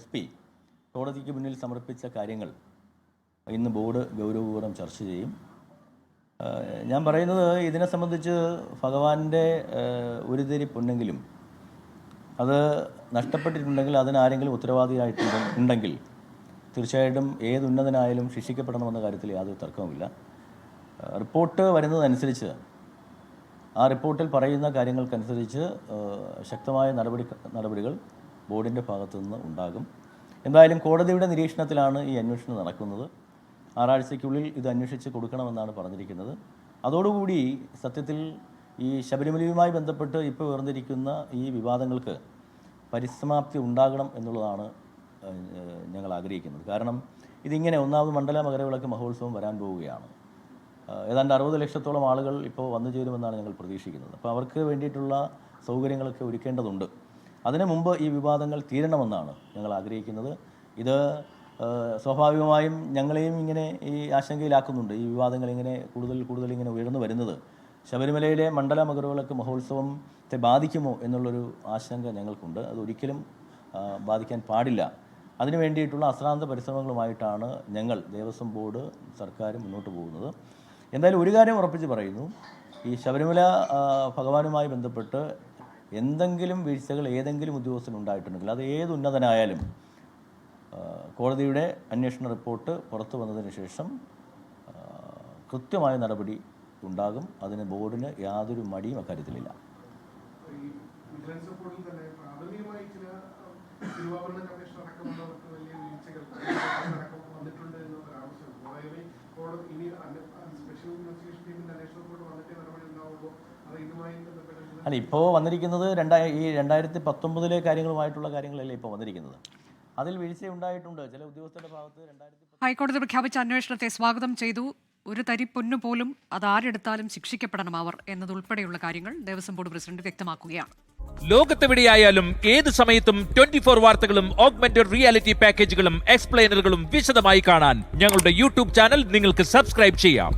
SP കോടതിക്ക് മുന്നിൽ സമർപ്പിച്ച കാര്യങ്ങൾ ഇന്ന് ബോർഡ് ഗൗരവപൂർവ്വം ചർച്ച ചെയ്യും. ഞാൻ പറയുന്നത് ഇതിനെ സംബന്ധിച്ച് ഭഗവാന്റെ ഒരു തിരി പൊന്നെങ്കിലും അത് നഷ്ടപ്പെട്ടിട്ടുണ്ടെങ്കിൽ അതിനാരെങ്കിലും ഉത്തരവാദിയായിട്ടുണ്ടെങ്കിൽ തീർച്ചയായിട്ടും ഏതുന്നതനായാലും ശിക്ഷിക്കപ്പെടണമെന്ന കാര്യത്തിൽ യാതൊരു തർക്കവുമില്ല. റിപ്പോർട്ട് വരുന്നതനുസരിച്ച് ആ റിപ്പോർട്ടിൽ പറയുന്ന കാര്യങ്ങൾക്കനുസരിച്ച് ശക്തമായ നടപടികൾ ബോർഡിൻ്റെ ഭാഗത്തു നിന്ന് ഉണ്ടാകും. എന്തായാലും കോടതിയുടെ നിരീക്ഷണത്തിലാണ് ഈ അന്വേഷണം നടക്കുന്നത്. 6 ആഴ്ചയ്ക്കുള്ളിൽ ഇത് അന്വേഷിച്ച് കൊടുക്കണമെന്നാണ് പറഞ്ഞിരിക്കുന്നത്. അതോടുകൂടി സത്യത്തിൽ ഈ ശബരിമലയുമായി ബന്ധപ്പെട്ട് ഇപ്പോൾ ഉയർന്നിരിക്കുന്ന ഈ വിവാദങ്ങൾക്ക് പരിസമാപ്തി ഉണ്ടാകണം എന്നുള്ളതാണ് ഞങ്ങൾ ആഗ്രഹിക്കുന്നത്. കാരണം ഇതിങ്ങനെ ഒന്നാമത് മണ്ഡല മകരവിളക്ക് മഹോത്സവം വരാൻ പോവുകയാണ്. ഏതാണ്ട് 60 ലക്ഷത്തോളം ആളുകൾ ഇപ്പോൾ വന്നു ചേരുമെന്നാണ് ഞങ്ങൾ പ്രതീക്ഷിക്കുന്നത്. അപ്പോൾ അവർക്ക് വേണ്ടിയിട്ടുള്ള സൗകര്യങ്ങളൊക്കെ ഒരുക്കേണ്ടതുണ്ട്. അതിനു മുമ്പ് ഈ വിവാദങ്ങൾ തീരണമെന്നാണ് ഞങ്ങൾ ആഗ്രഹിക്കുന്നത്. ഇത് സ്വാഭാവികമായും ഞങ്ങളെയും ഇങ്ങനെ ഈ ആശങ്കയിലാക്കുന്നുണ്ട്. ഈ വിവാദങ്ങൾ ഇങ്ങനെ കൂടുതൽ ഇങ്ങനെ ഉയർന്നു വരുന്നത് ശബരിമലയിലെ മണ്ഡല മകരവിളക്ക് മഹോത്സവത്തെ ബാധിക്കുമോ എന്നുള്ളൊരു ആശങ്ക ഞങ്ങൾക്കുണ്ട്. അതൊരിക്കലും ബാധിക്കാൻ പാടില്ല. അതിനു വേണ്ടിയിട്ടുള്ള അശ്രാന്ത പരിശ്രമങ്ങളുമായിട്ടാണ് ഞങ്ങൾ ദേവസ്വം ബോർഡ് സർക്കാർ മുന്നോട്ട് പോകുന്നത്. എന്തായാലും ഒരു കാര്യം ഉറപ്പിച്ച് പറയുന്നു, ഈ ശബരിമല ഭഗവാനുമായി ബന്ധപ്പെട്ട് എന്തെങ്കിലും വീഴ്ചകൾ ഏതെങ്കിലും ഉദ്യോഗസ്ഥനുണ്ടായിട്ടുണ്ടെങ്കിൽ അത് ഏത് ഉന്നതനായാലും കോടതിയുടെ അന്വേഷണ റിപ്പോർട്ട് പുറത്തു വന്നതിന് ശേഷം കൃത്യമായ നടപടി ഉണ്ടാകും. അതിന് ബോർഡിന് യാതൊരു മടിയും അക്കാര്യത്തിലില്ല. അല്ല, ഇപ്പോൾ വന്നിരിക്കുന്നത് 2019 കാര്യങ്ങളുമായിട്ടുള്ള കാര്യങ്ങളല്ലേ ഇപ്പോൾ വന്നിരിക്കുന്നത്. അതിൽ വീഴ്ച ഉണ്ടായിട്ടുണ്ട് ചില ഉദ്യോഗസ്ഥരുടെ ഭാഗത്ത്. ഹൈക്കോടതി പ്രഖ്യാപിച്ച അന്വേഷണത്തെ സ്വാഗതം ചെയ്തു. ഒരു തരി പൊന്നു പോലും അതാരെടുത്താലും ശിക്ഷിക്കപ്പെടണം അവർ എന്നതുൾപ്പെടെയുള്ള കാര്യങ്ങൾ ദേവസ്വം ബോർഡ് പ്രസിഡന്റ് വ്യക്തമാക്കുകയാണ്. ലോകത്തെവിടെയായാലും ഏത് സമയത്തും 24 വാർത്തകളും ഓഗ്മെന്റഡ് റിയാലിറ്റി പാക്കേജുകളും എക്സ്പ്ലെയിനറുകളും വിശദമായി കാണാൻ ഞങ്ങളുടെ യൂട്യൂബ് ചാനൽ നിങ്ങൾക്ക് സബ്സ്ക്രൈബ് ചെയ്യാം.